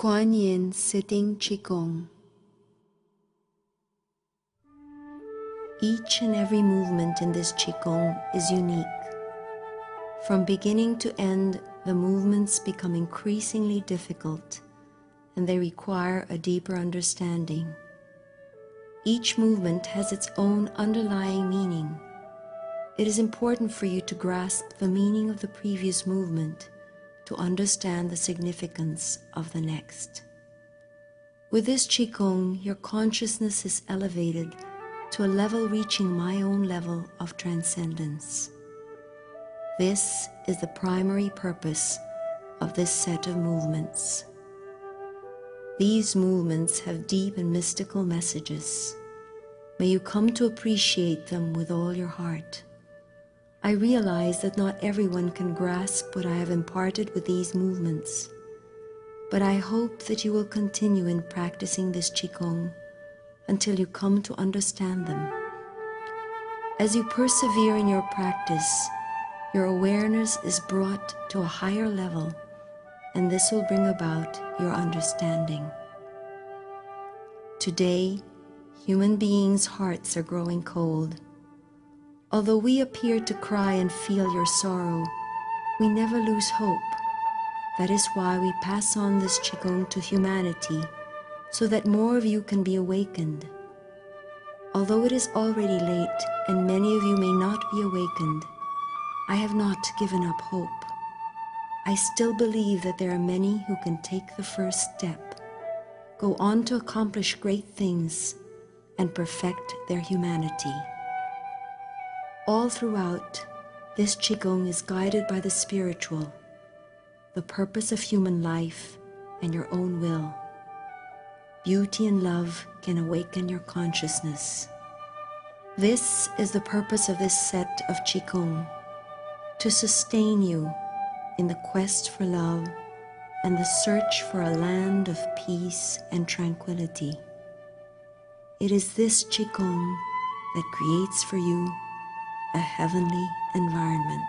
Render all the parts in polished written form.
Thien sitting Qigong. Each and every movement in this Qigong is unique. From beginning to end, the movements become increasingly difficult, and they require a deeper understanding. Each movement has its own underlying meaning. It is important for you to grasp the meaning of the previous movement to understand the significance of the next. With this Qigong, your consciousness is elevated to a level reaching my own level of transcendence. This is the primary purpose of this set of movements. These movements have deep and mystical messages. May you come to appreciate them with all your heart. I realize that not everyone can grasp what I have imparted with these movements, but I hope that you will continue in practicing this Qigong until you come to understand them. As you persevere in your practice, your awareness is brought to a higher level, and this will bring about your understanding. Today, human beings' hearts are growing cold. Although we appear to cry and feel your sorrow, we never lose hope. That is why we pass on this Qigong to humanity, so that more of you can be awakened. Although it is already late and many of you may not be awakened, I have not given up hope. I still believe that there are many who can take the first step, go on to accomplish great things, and perfect their humanity. All throughout, this Qigong is guided by the spiritual, the purpose of human life, and your own will. Beauty and love can awaken your consciousness. This is the purpose of this set of Qigong, to sustain you in the quest for love and the search for a land of peace and tranquility. It is this Qigong that creates for you a heavenly environment.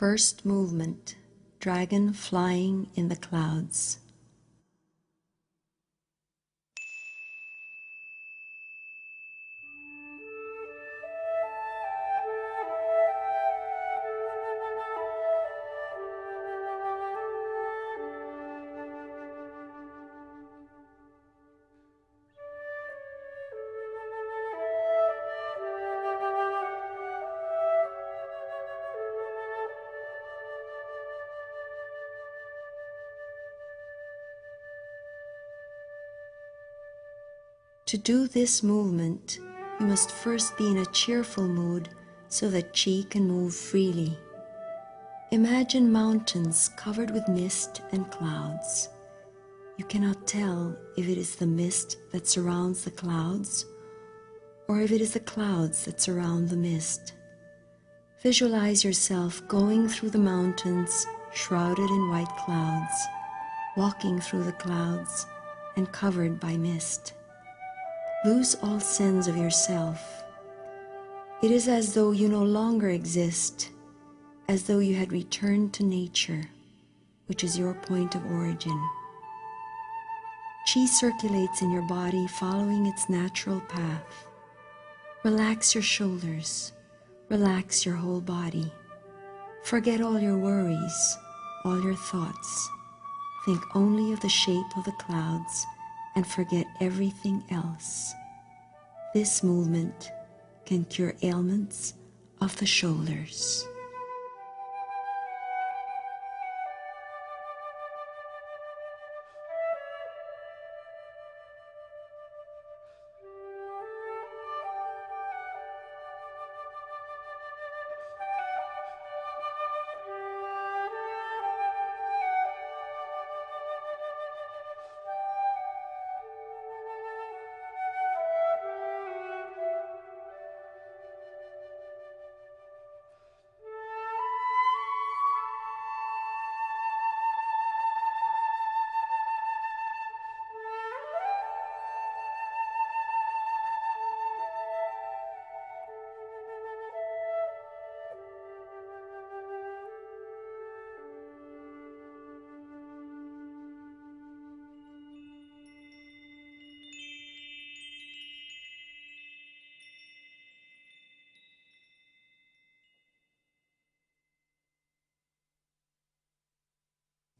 First movement, dragon flying in the clouds. To do this movement, you must first be in a cheerful mood so that Qi can move freely. Imagine mountains covered with mist and clouds. You cannot tell if it is the mist that surrounds the clouds or if it is the clouds that surround the mist. Visualize yourself going through the mountains shrouded in white clouds, walking through the clouds and covered by mist. Lose all sense of yourself. It is as though you no longer exist, as though you had returned to nature, which is your point of origin. Qi circulates in your body following its natural path. Relax your shoulders, relax your whole body. Forget all your worries, all your thoughts. Think only of the shape of the clouds and forget everything else. This movement can cure ailments of the shoulders.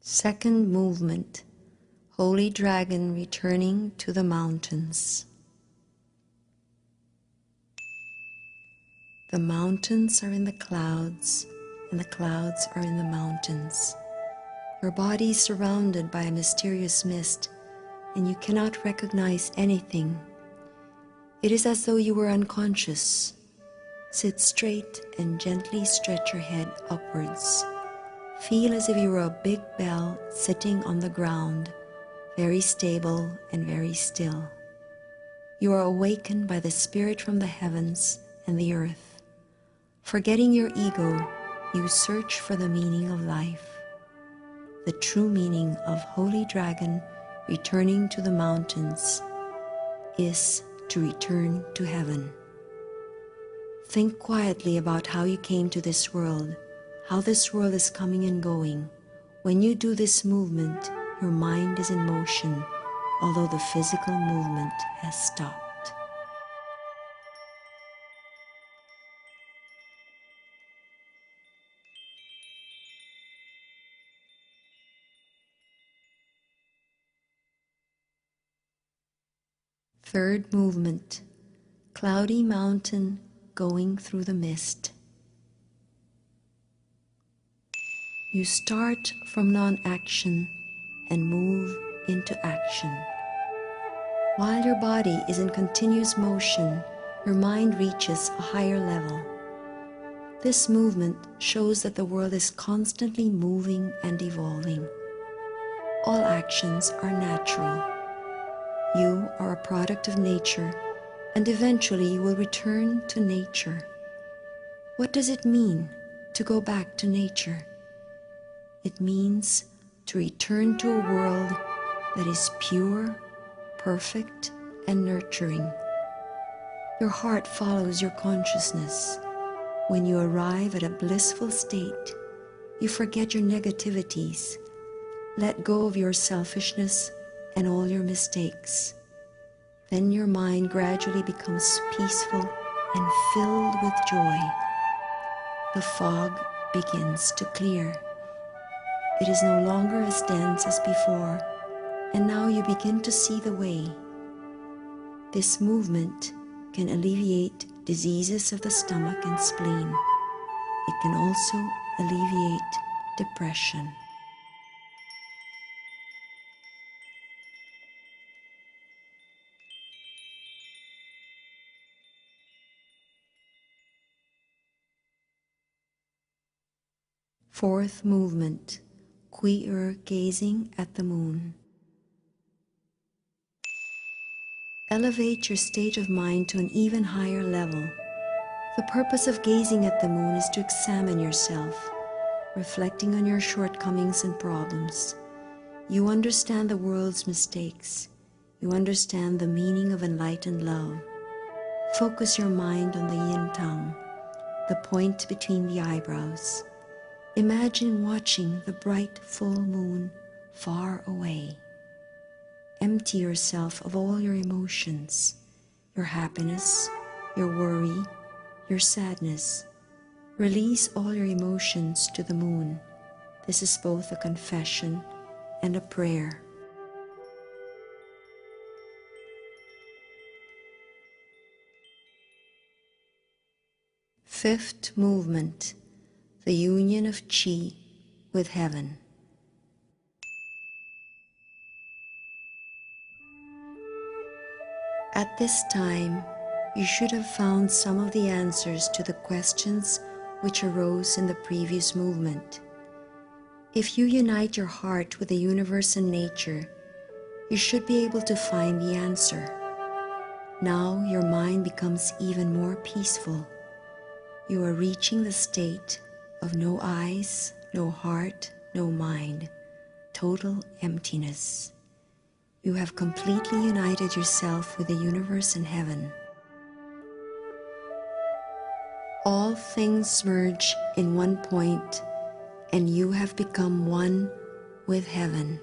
Second movement, Holy Dragon returning to the mountains. The mountains are in the clouds, and the clouds are in the mountains. Your body is surrounded by a mysterious mist, and you cannot recognize anything. It is as though you were unconscious. Sit straight and gently stretch your head upwards. Feel as if you were a big bell sitting on the ground, very stable and very still. You are awakened by the spirit from the heavens and the earth. Forgetting your ego, you search for the meaning of life. The true meaning of Holy Dragon returning to the mountains is to return to heaven. Think quietly about how you came to this world, how this world is coming and going. When you do this movement, your mind is in motion, although the physical movement has stopped. Third movement, Cloudy Mountain going through the mist. You start from non-action and move into action. While your body is in continuous motion, your mind reaches a higher level. This movement shows that the world is constantly moving and evolving. All actions are natural. You are a product of nature, and eventually you will return to nature. What does it mean to go back to nature? It means to return to a world that is pure, perfect, and nurturing. Your heart follows your consciousness. When you arrive at a blissful state, you forget your negativities, let go of your selfishness and all your mistakes. Then your mind gradually becomes peaceful and filled with joy. The fog begins to clear. It is no longer as dense as before, and now you begin to see the way. This movement can alleviate diseases of the stomach and spleen. It can also alleviate depression. Fourth movement, Queer gazing at the moon. Elevate your state of mind to an even higher level. The purpose of gazing at the moon is to examine yourself, reflecting on your shortcomings and problems. You understand the world's mistakes. You understand the meaning of enlightened love. Focus your mind on the yin, the point between the eyebrows. Imagine watching the bright full moon far away. Empty yourself of all your emotions, your happiness, your worry, your sadness. Release all your emotions to the moon. This is both a confession and a prayer. Fifth movement, the union of Qi with heaven. At this time, you should have found some of the answers to the questions which arose in the previous movement. If you unite your heart with the universe and nature, you should be able to find the answer. Now your mind becomes even more peaceful. You are reaching the state of no eyes, no heart, no mind, total emptiness. You have completely united yourself with the universe and heaven. All things merge in one point, and you have become one with heaven.